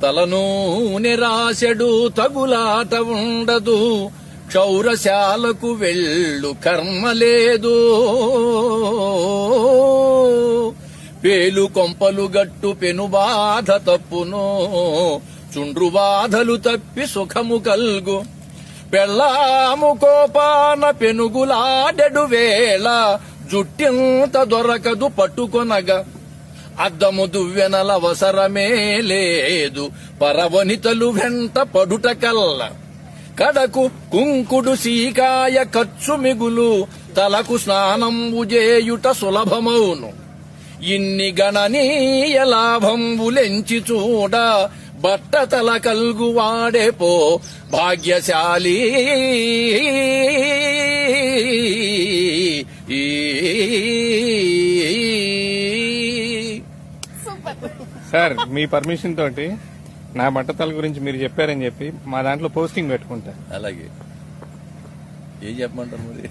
తలనూనె రాశెడు తగులాట ఉండదు, క్షౌరశాలకు వెళ్ళు కర్మ లేదు. పేలు కొంపలు గట్టు పెనుబాధ తప్పును, చుండ్రు బాధలు తప్పి సుఖము కల్గు. పెళ్ళాము కోపాన పెనుగులాడెడు వేళ, జుట్టింత దొరకదు పట్టుకొనగా. అద్దము దువ్వెనలవసరమే లేదు, పరవనితలు వెంట పడుట కల్ల. కడకు కుంకుడు సీకాయ ఖర్చు మిగులు, తలకు స్నానంబు చేయుట సులభమౌను. ఇన్ని గణనీయ లాభంబులెంచి చూడ, బట్టతల కల్గువాడే పో భాగ్యశాలి. సార్, మీ పర్మిషన్ తోటి నా బట్టతల గురించి మీరు చెప్పారని చెప్పి మా దాంట్లో పోస్టింగ్ పెట్టుకుంటా. అలాగే ఏం చెప్పమంటారు మరి?